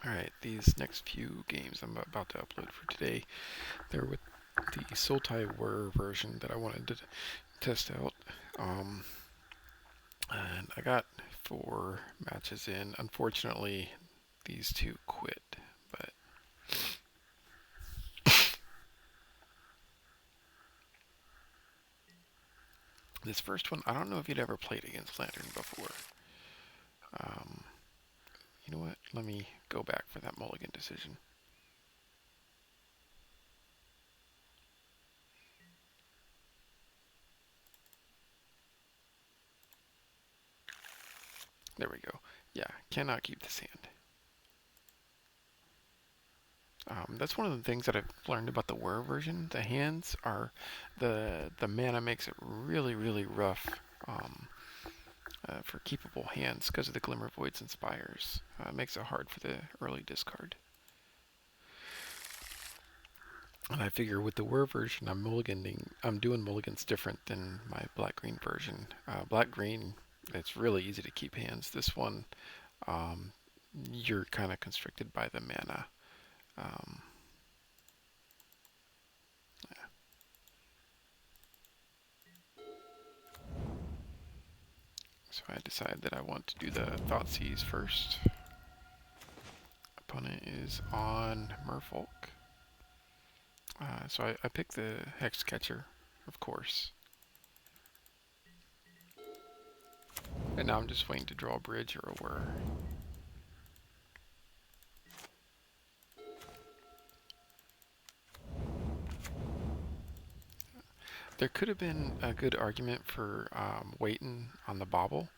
Alright, these next few games I'm about to upload for today, they're with the Sultai Whir version that I wanted to test out. And I got 4 matches in. Unfortunately, these two quit, but this first one, I don't know if you'd ever played against Lantern before. Um, you know what? Let me go back for that mulligan decision. There we go. Yeah, cannot keep this hand. That's one of the things that I've learned about the Whir version. The hands are, the mana makes it really, really rough for keepable hands because of the Glimmer Voids and Spires. It makes it hard for the early discard. And I figure with the Whir version, I'm doing mulligans different than my black-green version. Black-green, it's really easy to keep hands. This one, um, you're kind of constricted by the mana. Um, So I decided that I want to do the Thoughtseize first. Opponent is on Merfolk. So I picked the Hex Catcher, of course. And now I'm just waiting to draw a bridge or a whir. There could have been a good argument for waiting on the bobble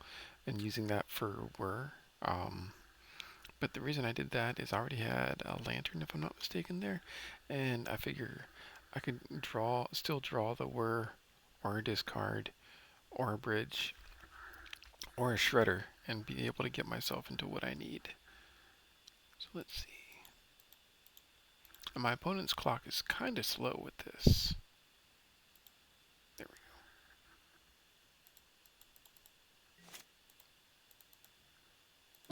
and using that for whir. But the reason I did that is I already had a lantern, if I'm not mistaken, there. And I figure I could still draw the whir or a discard or a bridge or a shredder and be able to get myself into what I need. So let's see. And my opponent's clock is kind of slow with this. There we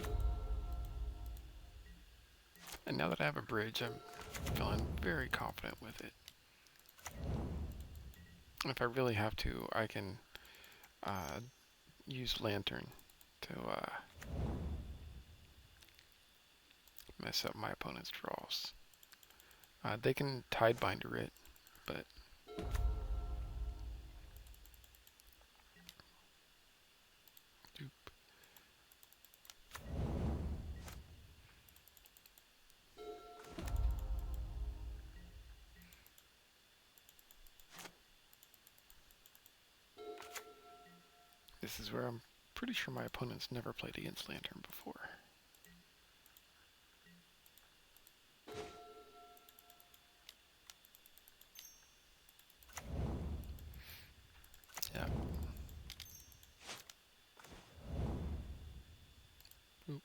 go. And now that I have a bridge, I'm feeling very confident with it. If I really have to, I can use Lantern to mess up my opponent's draws. They can Tidebinder it, but this is where I'm pretty sure my opponent's never played against Lantern before. Yeah. Oop.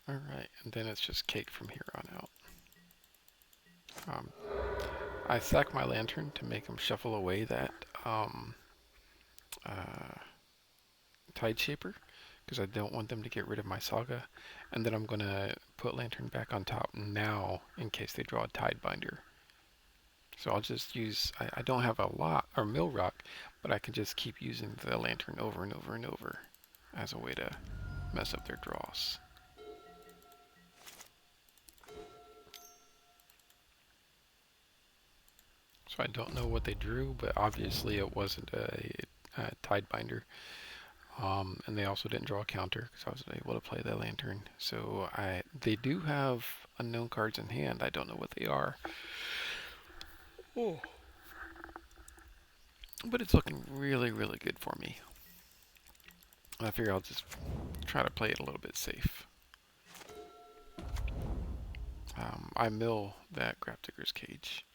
Alright, and then it's just cake from here on out. I sack my Lantern to make him shuffle away that Tide Shaper, because I don't want them to get rid of my Saga. And then I'm going to put Lantern back on top now in case they draw a Tidebinder. So I'll just use, I don't have a lot, or Mill Rock, but I can just keep using the Lantern over and over and over as a way to mess up their draws. So I don't know what they drew, but obviously it wasn't a Tidebinder. And they also didn't draw a counter because I was able to play the Lantern. So they do have unknown cards in hand. I don't know what they are. Oh. But it's looking really, really good for me. I figure I'll just try to play it a little bit safe. I mill that Grafdigger's Cage.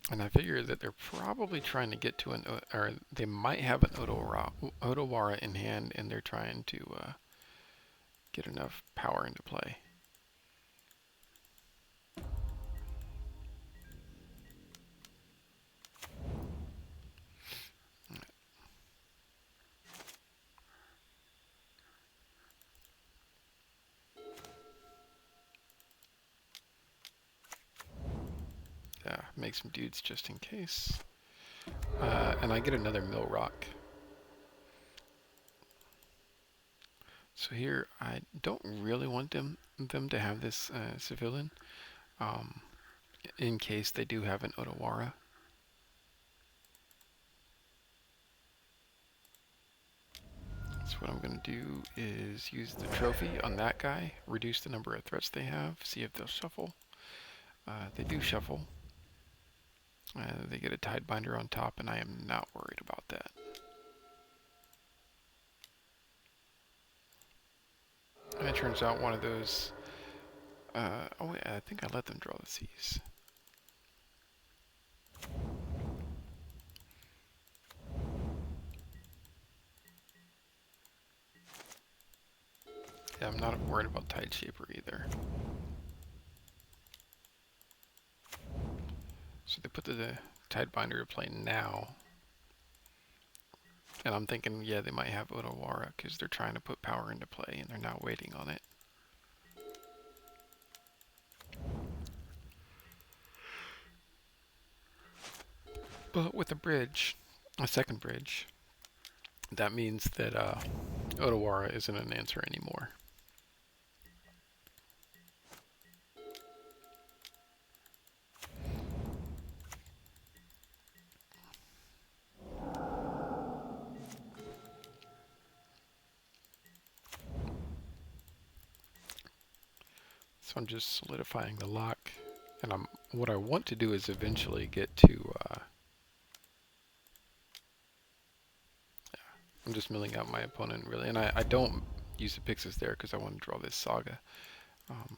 And I figure that they're probably trying to get to or they might have an Otawara in hand, and they're trying to get enough power into play. make some dudes just in case. And I get another mill rock. So here, I don't really want them to have this civilian, um, in case they do have an Otawara. So what I'm going to do is use the trophy on that guy, reduce the number of threats they have, see if they'll shuffle. They do shuffle. They get a Tidebinder on top, and I am not worried about that. And it turns out one of those... oh wait, I think I let them draw the seas. Yeah, I'm not worried about Tide Shaper either. So they put the Tidebinder to play now. And I'm thinking, yeah, they might have Otawara because they're trying to put power into play and they're not waiting on it. But with a bridge, a second bridge, that means that Otawara isn't an answer anymore. So I'm just solidifying the lock, and what I want to do is eventually get to. I'm just milling out my opponent really, and I don't use the Pixis there because I want to draw this Saga.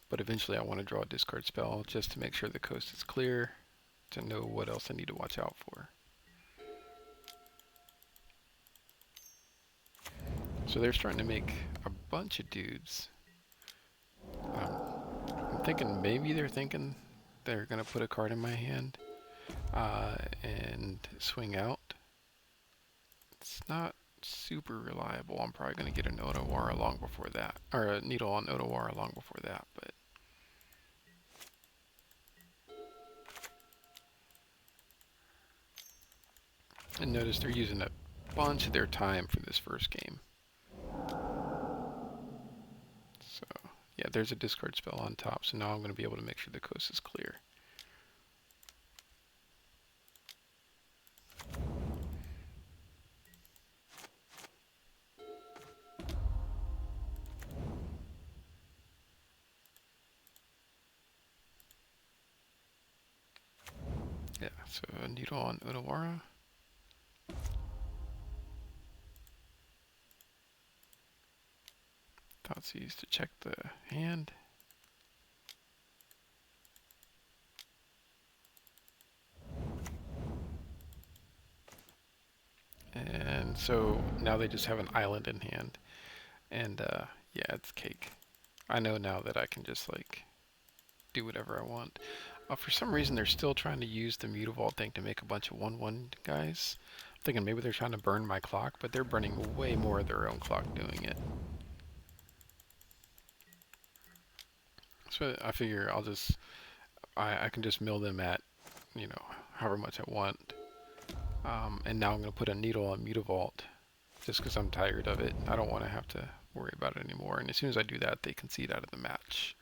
But eventually I want to draw a discard spell just to make sure the coast is clear, to know what else I need to watch out for. So they're starting to make a bunch of dudes. I'm thinking maybe they're thinking they're going to put a card in my hand and swing out. It's not super reliable. I'm probably going to get an Otawara long before that, or a Needle on Otawara long before that, but and notice they're using a bunch of their time for this first game. So yeah, there's a discard spell on top, so now I'm going to be able to make sure the coast is clear. Yeah, so a Needle on Otawara. Thoughtseize to check the hand. And so now they just have an island in hand. And yeah, it's cake. I know now that I can just like do whatever I want. For some reason they're still trying to use the Mutavault thing to make a bunch of 1/1 guys. I'm thinking maybe they're trying to burn my clock, but they're burning way more of their own clock doing it. So I figure I can just mill them at, however much I want. And now I'm going to put a Needle on Mutavault just because I'm tired of it. I don't want to have to worry about it anymore. And as soon as I do that, they concede out of the match.